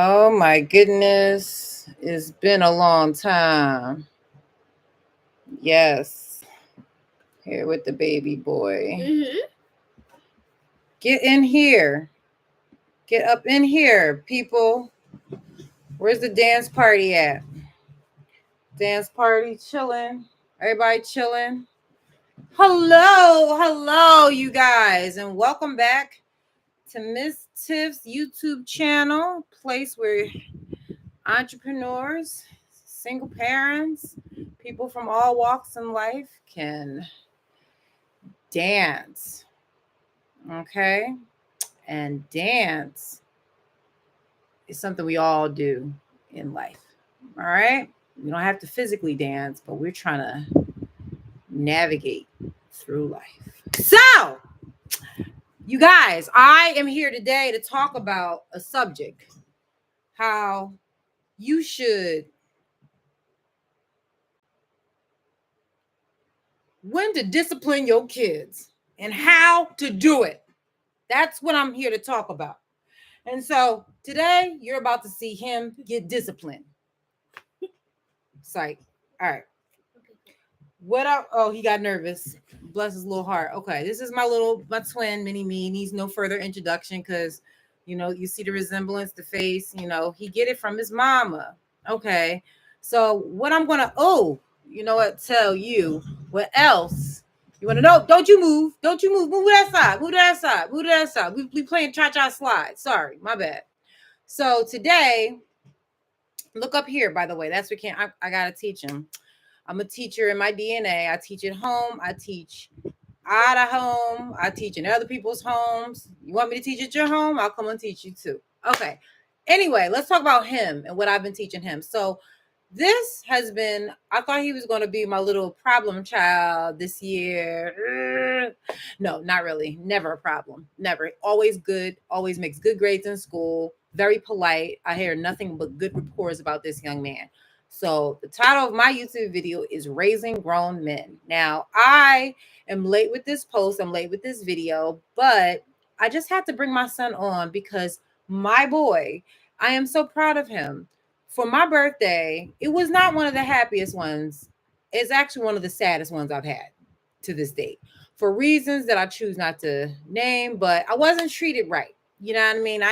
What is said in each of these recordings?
Oh my goodness. It's been a long time. Yes. Here with the baby boy. Get in here. Get up in here, people. Where's the dance party at? Dance party chilling. Everybody chilling. Hello, you guys, and welcome back to Miss Tiff's YouTube channel, place where entrepreneurs, single parents, people from all walks in life can dance. Okay? And dance is something we all do in life. All right? We don't have to physically dance, but we're trying to navigate through life. So, you guys, I am here today to talk about a subject: how you should when to discipline your kids and how to do it. That's what I'm here to talk about. And so today you're about to see him get disciplined. Psych. All right. What up? Oh, he got nervous. Bless his little heart. Okay, this is my twin, Mini Me. Needs no further introduction because, you see the resemblance, the face. He get it from his mama. Okay, so what I'm gonna tell you what else you want to know. Don't you move. Move to that side. We playing cha-cha slide. Sorry, my bad. So today, look up here, by the way. That's what I gotta teach him. I'm a teacher in my DNA. I teach at home. I teach out of home. I teach in other people's homes. You want me to teach at your home? I'll come and teach you too. Okay. Anyway, let's talk about him and what I've been teaching him. So I thought he was going to be my little problem child this year. No, not really. Never a problem. Never. Always good. Always makes good grades in school. Very polite. I hear nothing but good reports about this young man. So the title of my YouTube video is Raising Grown Men. Now, I am late with this post. I'm late with this video, but I just had to bring my son on because my boy, I am so proud of him. For my birthday, it was not one of the happiest ones. It's actually one of the saddest ones I've had to this date for reasons that I choose not to name, but I wasn't treated right. You know what I mean?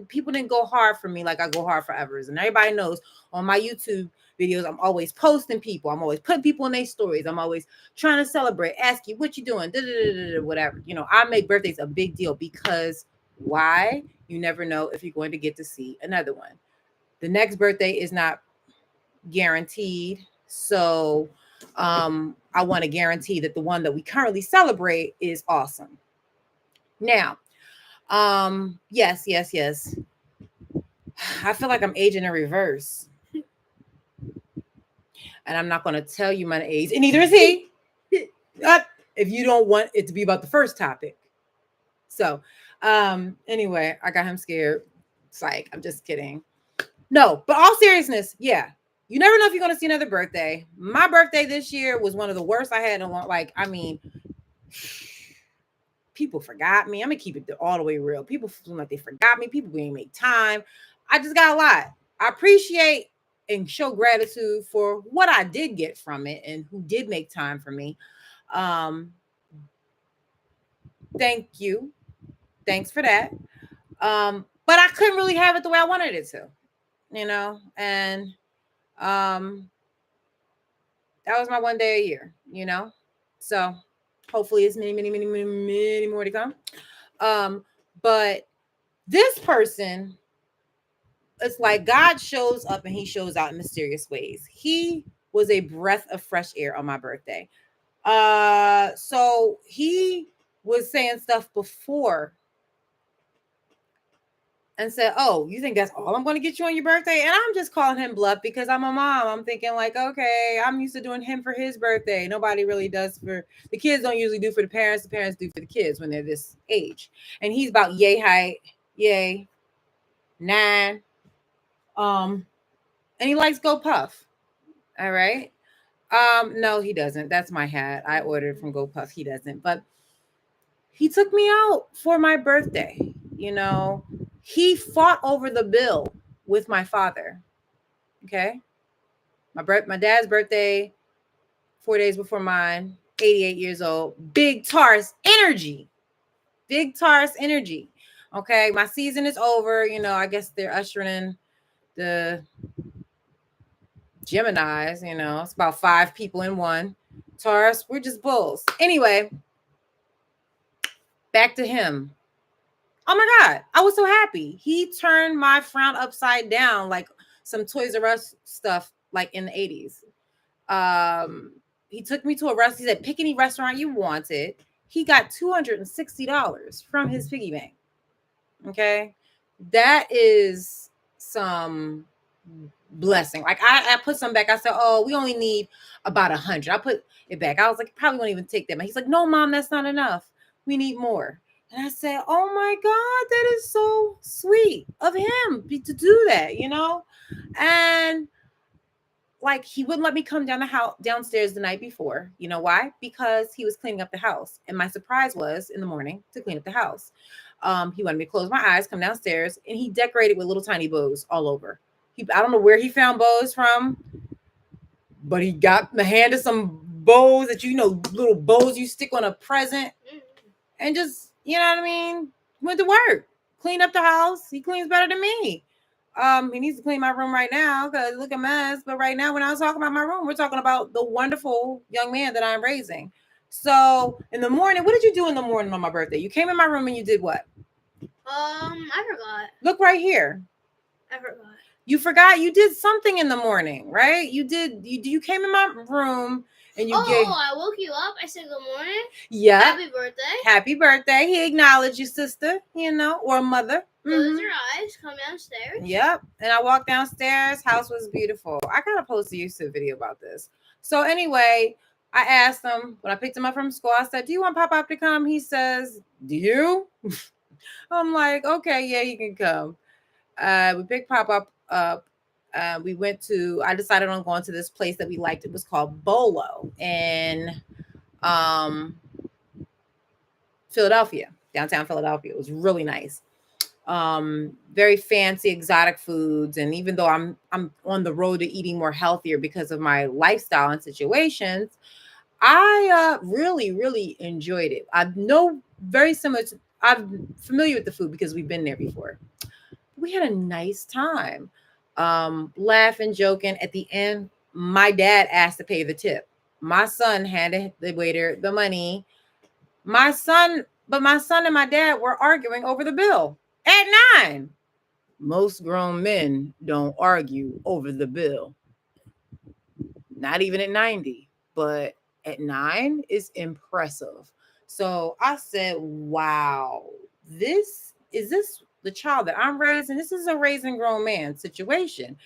People didn't go hard for me like I go hard for others. And everybody knows on my YouTube videos, I'm always posting people. I'm always putting people in their stories. I'm always trying to celebrate, ask you what you doing, whatever. I make birthdays a big deal because why? You never know if you're going to get to see another one. The next birthday is not guaranteed. So I want to guarantee that the one that we currently celebrate is awesome. Now, yes. I feel like I'm aging in reverse. And I'm not going to tell you my age, and neither is he. If you don't want it to be about the first topic. So, anyway, I got him scared. Psych, I'm just kidding. No, but all seriousness, yeah. You never know if you're going to see another birthday. My birthday this year was one of the worst I had in a long, people forgot me. I'm going to keep it all the way real. People feel like they forgot me. People didn't make time. I just got a lot. I appreciate and show gratitude for what I did get from it and who did make time for me. Thank you. Thanks for that. But I couldn't really have it the way I wanted it to, and that was my one day a year, So hopefully it's many more to come. But this person, it's like God shows up and he shows out in mysterious ways. He was a breath of fresh air on my birthday. So he was saying stuff before and said, "Oh, you think that's all I'm going to get you on your birthday?" And I'm just calling him bluff because I'm a mom. I'm thinking like, okay, I'm used to doing him for his birthday. Nobody really does for the kids. Don't usually do for the parents. The parents do for the kids when they're this age. And he's about yay height, yay 9. And he likes Go Puff. All right. No, he doesn't. That's my hat. I ordered from Go Puff. He doesn't. But he took me out for my birthday. He fought over the bill. with my father. Okay. My dad's birthday, 4 days before mine, 88 years old. Big Taurus energy. Big Taurus energy. Okay. My season is over. You know, I guess they're ushering in the Geminis. You know, it's about 5 people in one. Taurus, we're just bulls. Anyway, back to him. Oh my God, I was so happy. He turned my frown upside down like some Toys R Us stuff like in the 80s. He took me to a restaurant. He said, pick any restaurant you wanted. He got $260 from his piggy bank. Okay. That is some blessing. Like I put some back. I said, oh, we only need about 100. I put it back. I was like, probably won't even take that. But he's like, no, mom, that's not enough. We need more. And I said, oh my God, that is so sweet of him to do that, you know? And like he wouldn't let me come down the house downstairs the night before. You know why? Because he was cleaning up the house. And my surprise was in the morning to clean up the house. He wanted me to close my eyes, come downstairs, and he decorated with little tiny bows all over. I don't know where he found bows from, but he got the hand of some bows that, you know, little bows you stick on a present, and just, you know what I mean, went to work, cleaned up the house. He cleans better than me. He needs to clean my room right now because look a mess. But right now, when I was talking about my room, we're talking about the wonderful young man that I'm raising. So in the morning, what did you do in the morning on my birthday? You came in my room and you did what? I forgot. Look right here. I forgot. You forgot you did something in the morning, right? You came in my room and you I woke you up. I said good morning. Yeah. Happy birthday. Happy birthday. He acknowledged you, sister, you know, or mother. Close your eyes, come downstairs. Yep. And I walked downstairs. House was beautiful. I gotta post a YouTube video about this. So anyway, I asked him when I picked him up from school, I said, do you want Pop-Up to come? He says, do you? I'm like, okay, yeah, he can come. We picked Pop-Up up. I decided on going to this place that we liked. It was called Bolo in Philadelphia, downtown Philadelphia. It was really nice. Very fancy, exotic foods. And even though I'm on the road to eating more healthier because of my lifestyle and situations, I really, really enjoyed it. I'm familiar with the food because we've been there before. We had a nice time, laughing, joking. At the end, my dad asked to pay the tip. My son handed the waiter the money. My son and my dad were arguing over the bill at 9. Most grown men don't argue over the bill. Not even at 90, but at 9 is impressive. So I said, wow, this the child that I'm raising? This is a raising grown man situation.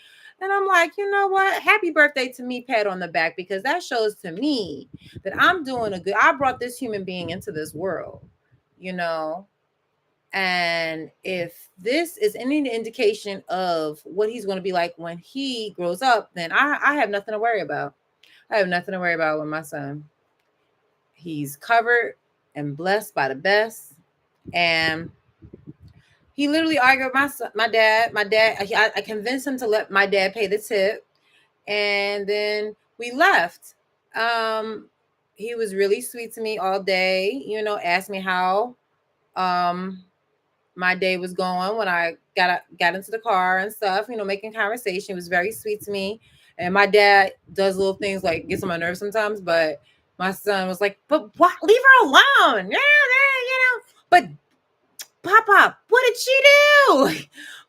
And I'm like, you know what? Happy birthday to me, pat on the back, because that shows to me that I'm doing I brought this human being into this world, you know. And if this is any indication of what he's going to be like when he grows up, then I have nothing to worry about. I have nothing to worry about with my son. He's covered and blessed by the best. And he literally argued with my dad. I convinced him to let my dad pay the tip. And then we left. He was really sweet to me all day, you know, asked me how my day was going when I got into the car and stuff, you know, making conversation. It was very sweet to me. And my dad does little things like gets on my nerves sometimes, but my son was like, but what? Leave her alone. Yeah, you know. But Papa, what did she do?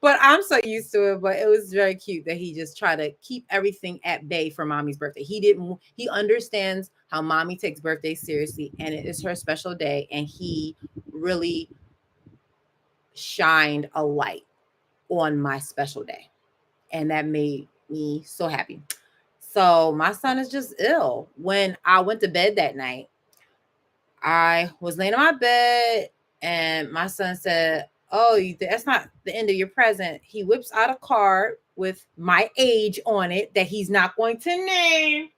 But I'm so used to it. But it was very cute that he just tried to keep everything at bay for mommy's birthday. He understands how mommy takes birthdays seriously, and it is her special day. And he really shined a light on my special day. And that made me so happy. So my son is just ill. When I went to bed that night, I was laying in my bed and my son said, oh, that's not the end of your present. He whips out a card with my age on it that he's not going to name.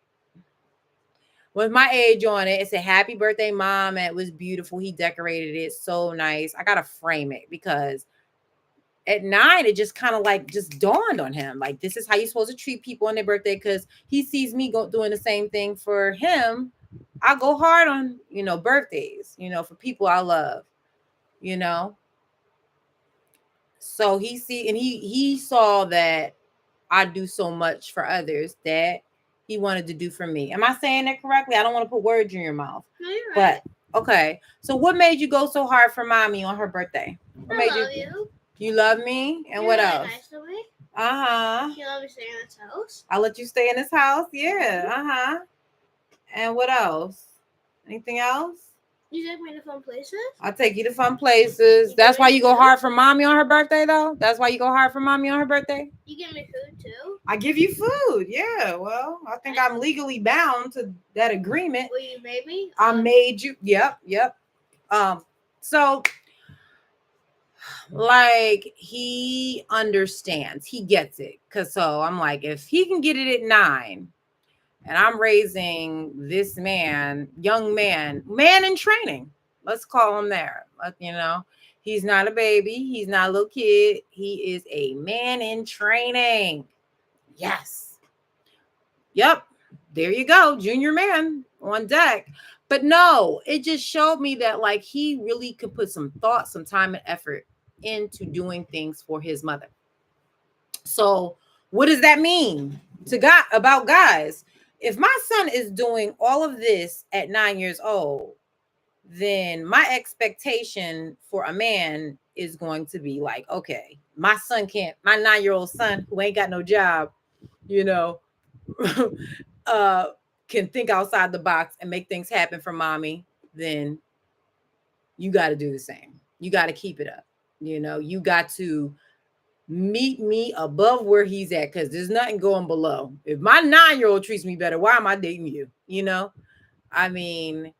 With my age on it, it said, happy birthday, mom. And it was beautiful. He decorated it so nice. I got to frame it because at 9, it just kind of like just dawned on him, like, this is how you're supposed to treat people on their birthday, because he sees me doing the same thing for him. I go hard on, birthdays, for people I love, you know. So he saw that I do so much for others that he wanted to do for me. Am I saying that correctly? I don't want to put words in your mouth. No, you're right. But okay. So what made you go so hard for mommy on her birthday? What I made love you. You love me? And You're what really else? nice to me. Uh-huh. You let me stay in this house. I'll let you stay in this house. Yeah. Uh-huh. And what else? Anything else? You take me to fun places. I'll take you to fun places. That's why you go hard for mommy on her birthday, though? That's why you go hard for mommy on her birthday? You give me food, too. I give you food. Yeah. Well, I think I'm legally bound to that agreement. Well, you made me. I made you. Yep. So like, he understands, he gets it. So I'm like, if he can get it at 9, and I'm raising this young man in training, let's call him there. He's not a baby, he's not a little kid, he is a man in training. Yes. Yep. There you go, junior man on deck. But no, it just showed me that, like, he really could put some thought, some time and effort into doing things for his mother. So what does that mean about guys? If my son is doing all of this at 9 years old, then my expectation for a man is going to be like, okay, my 9-year-old son who ain't got no job, can think outside the box and make things happen for mommy, then you got to do the same. You got to keep it up. You got to meet me above where he's at, because there's nothing going below. If my 9-year-old treats me better, why am I dating you? I mean,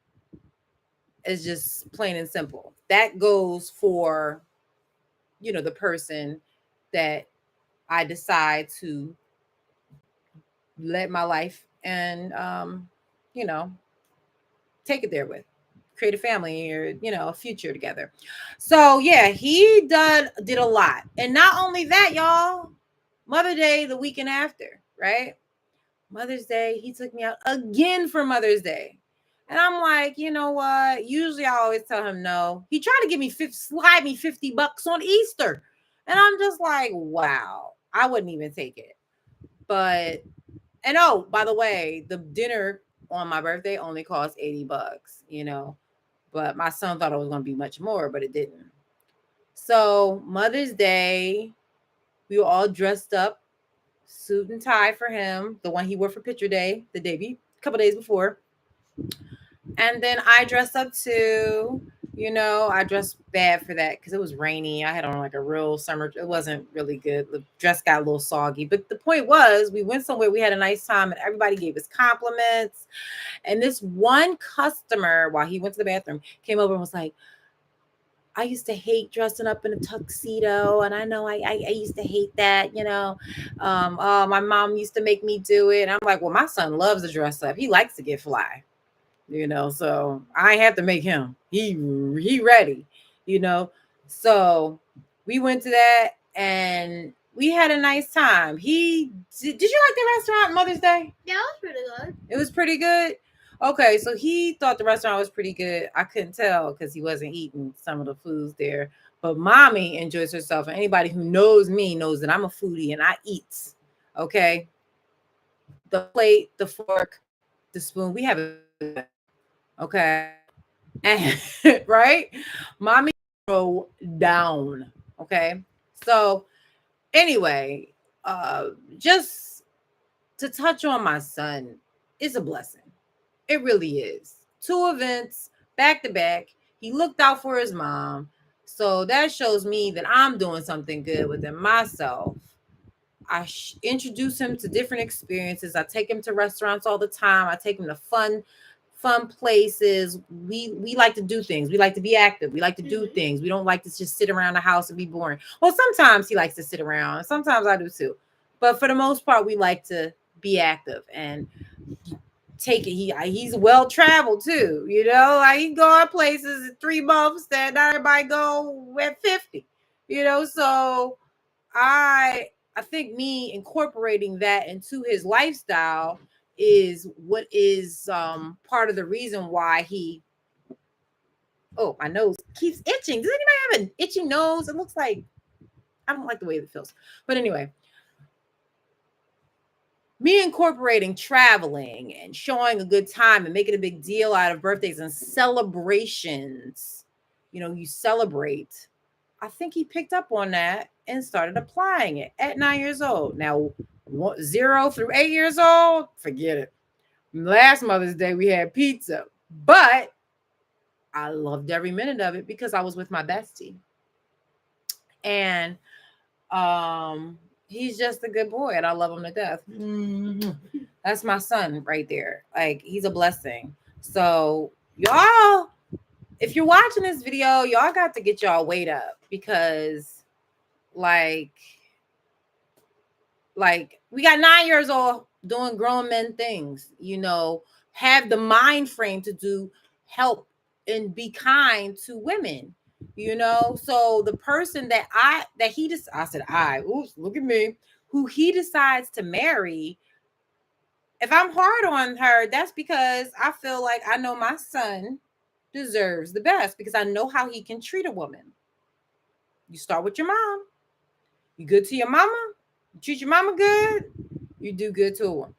it's just plain and simple. That goes for, the person that I decide to let my life and, take it there with. Create a family, or a future together. So yeah, he did a lot. And not only that, y'all, Mother's Day the weekend after, right? Mother's Day, he took me out again for Mother's Day. And I'm like, you know what? Usually I always tell him no. He tried to give me slide me $50 on Easter. And I'm just like, wow, I wouldn't even take it. And oh, by the way, the dinner on my birthday only cost $80, but my son thought it was going to be much more, but it didn't. So Mother's Day, we were all dressed up, suit and tie for him, the one he wore for picture day, a couple days before. And then I dressed up too. I dressed bad for that because it was rainy. I had on like a real summer. It wasn't really good. The dress got a little soggy. But the point was, we went somewhere, we had a nice time, and everybody gave us compliments. And this one customer, while he went to the bathroom, came over and was like, I used to hate dressing up in a tuxedo. And I know I used to hate that, my mom used to make me do it. And I'm like, well, my son loves to dress up. He likes to get fly. So I have to make him. He ready, So we went to that and we had a nice time. Did you like the restaurant Mother's Day? Yeah, it was pretty good. It was pretty good. Okay, so he thought the restaurant was pretty good. I couldn't tell because he wasn't eating some of the foods there. But mommy enjoys herself. And anybody who knows me knows that I'm a foodie and I eat. Okay. The plate, the fork, the spoon, we have it. Okay. And, right? Mommy throw down. Okay. So anyway, just to touch on my son, it's a blessing. It really is. 2 events back to back. He looked out for his mom. So that shows me that I'm doing something good within myself. I introduce him to different experiences. I take him to restaurants all the time. I take him to fun places. We like to do things. We like to be active. We like to do things. We don't like to just sit around the house and be boring. Well, sometimes he likes to sit around. Sometimes I do too. But for the most part, we like to be active and take it. He's well traveled too. He can go on places in 3 months that not everybody go at 50. So I think me incorporating that into his lifestyle is what is part of the reason why he. Oh, my nose keeps itching. Does anybody have an itchy nose? It looks like I don't like the way it feels. But anyway, me incorporating traveling and showing a good time and making a big deal out of birthdays and celebrations. You celebrate. I think he picked up on that and started applying it at 9 years old. Now, 0 through 8 years old, forget it. Last Mother's Day, we had pizza, but I loved every minute of it because I was with my bestie. And he's just a good boy and I love him to death. Mm-hmm. That's my son right there. Like, he's a blessing. So y'all, if you're watching this video, y'all got to get y'all weight up because like we got 9 years old doing grown men things, have the mind frame to do help and be kind to women, so the person I said, oops, look at me, who he decides to marry, if I'm hard on her, that's because I feel like I know my son deserves the best because I know how he can treat a woman. You start with your mom. You good to your mama, you treat your mama good, you do good to a woman,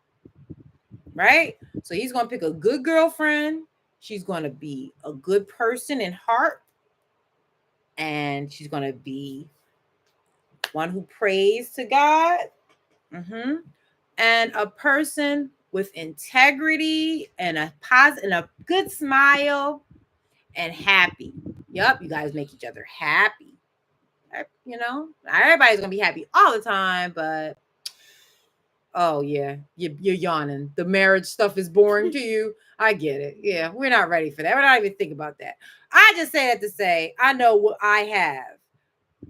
right? So he's going to pick a good girlfriend. She's going to be a good person in heart. And she's going to be one who prays to God. And a person with integrity and a good smile and happy. Yep, you guys make each other happy. Not everybody's going to be happy all the time, but oh yeah, you're yawning. The marriage stuff is boring to you. I get it. Yeah, we're not ready for that. We're not even thinking about that. I just say that to say I know what I have.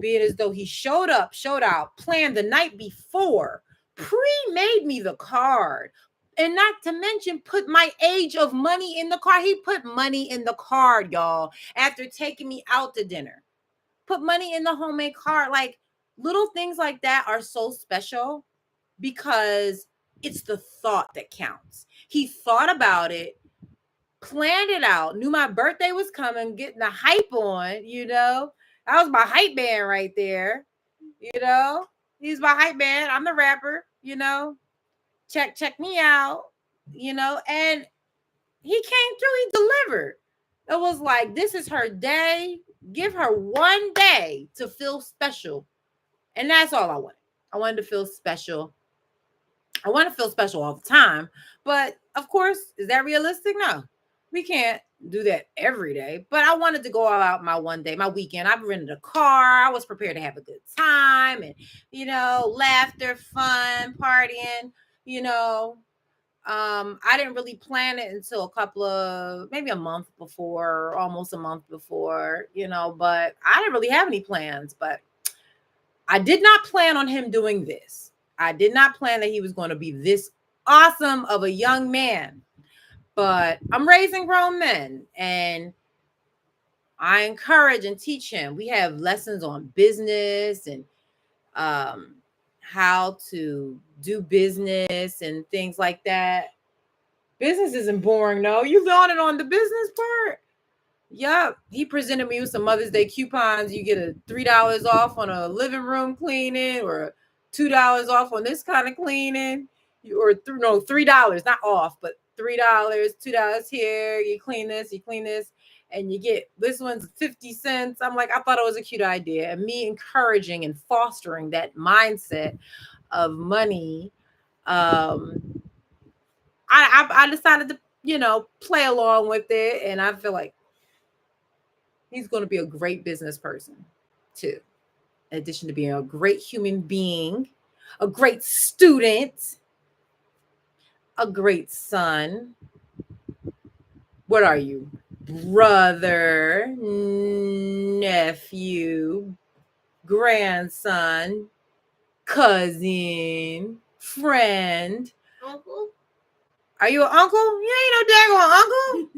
Being as though he showed out, planned the night before, pre-made me the card. And not to mention put my age of money in the card. He put money in the card, y'all, after taking me out to dinner. Put money in the homemade card. Like, little things like that are so special because it's the thought that counts. He thought about it, planned it out, knew my birthday was coming, getting the hype on, That was my hype man right there, He's my hype man. I'm the rapper, Check me out, and he came through, he delivered. It was like, this is her day. Give her one day to feel special. And that's all I wanted. I wanted to feel special. I want to feel special all the time. But of course, is that realistic? No, we can't do that every day. But I wanted to go all out my one day, my weekend. I rented a car. I was prepared to have a good time and, laughter, fun, partying, I didn't really plan it until maybe a month before, almost a month before, but I didn't really have any plans. But I did not plan on him doing this. I did not plan that he was going to be this awesome of a young man. But I'm raising grown men and I encourage and teach him. We have lessons on business and how to do business and things like that. Business isn't boring, no. You learning on the business part? Yep. He presented me with some Mother's Day coupons. You get a $3 off on a living room cleaning or $2 off on this kind of cleaning. $3, not off, but $3, $2 here. You clean this, and you get this one's 50 cents. I'm like, I thought it was a cute idea. And me encouraging and fostering that mindset of money. I decided to, play along with it. And I feel like he's going to be a great business person too. In addition to being a great human being, a great student, a great son. What are you? Brother, nephew, grandson, cousin, friend. Uncle? Are you an uncle? You ain't no daggone uncle.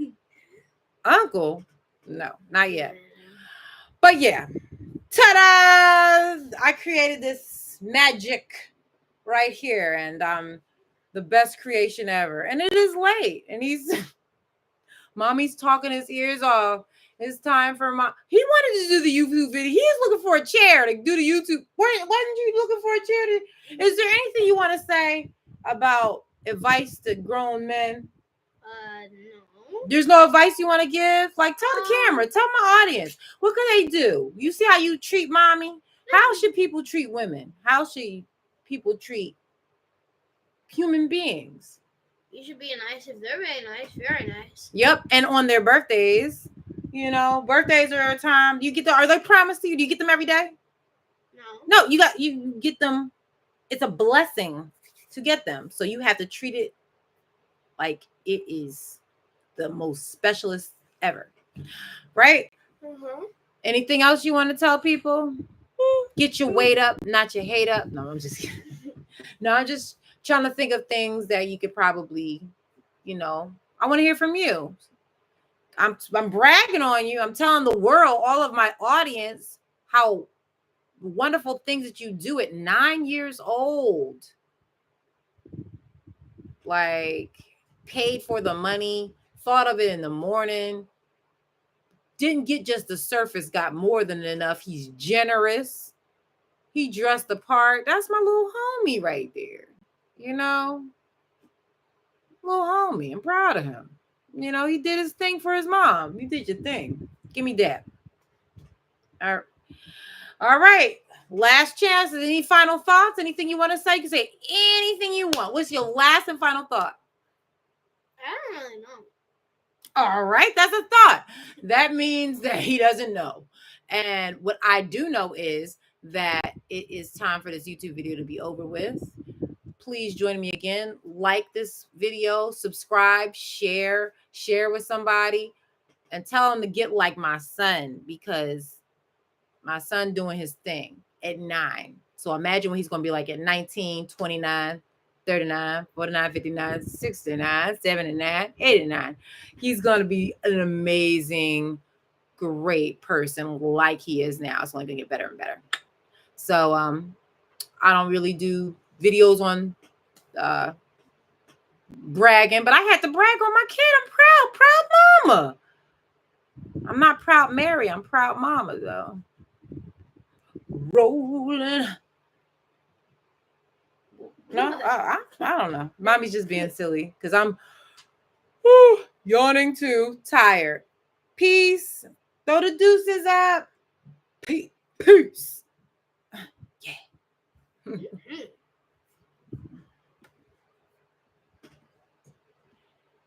Uncle? No, not yet. But yeah. Ta-da! created this magic right here, and I'm the best creation ever. And it is late, and he's mommy's talking his ears off. It's time for mom. He wanted to do the YouTube video. He is looking for a chair to do the YouTube. Wasn't you looking for a chair? Is there anything you want to say about advice to grown men? No. There's no advice you want to give? Like, tell the camera, tell my audience. What can they do? You see how you treat mommy? How should people treat women? How should people treat human beings? You should be nice if they're very nice. Very nice. Yep. And on their birthdays, you know, birthdays are a time. You get the, are they promised to you? Do you get them every day? No. No, you get them. It's a blessing to get them. So you have to treat it like it is the most specialist ever. Right? Mm-hmm. Anything else you want to tell people? Get your weight up, not your hate up. No, I'm just kidding. No, I'm just trying to think of things that you could probably, you know, I want to hear from you. I'm bragging on you. I'm telling the world, all of my audience, how wonderful things that you do at 9 years old. Like, paid for the money, thought of it in the morning, didn't get just the surface, got more than enough. He's generous. He dressed the part. That's my little homie right there. You know, little homie. I'm proud of him. You know, he did his thing for his mom. You did your thing. Give me that. All right. Last chance. Any final thoughts? Anything you want to say? You can say anything you want. What's your last and final thought? I don't really know. All right. That's a thought. That means that he doesn't know. And what I do know is that it is time for this YouTube video to be over with. Please join me again. Like this video, subscribe, share with somebody, and tell them to get like my son, because my son doing his thing at 9. So imagine what he's going to be like at 19, 29, 39, 49, 59, 69, 79, 89. He's going to be an amazing, great person like he is now. It's only going to get better and better. So I don't really do videos on bragging, but I had to brag on my kid. I'm proud mama. I'm not proud Mary. I'm proud mama though. Rolling. No, I don't know. Mommy's just being silly because I'm yawning too, tired. Peace. Throw the deuces up. Peace. Yeah.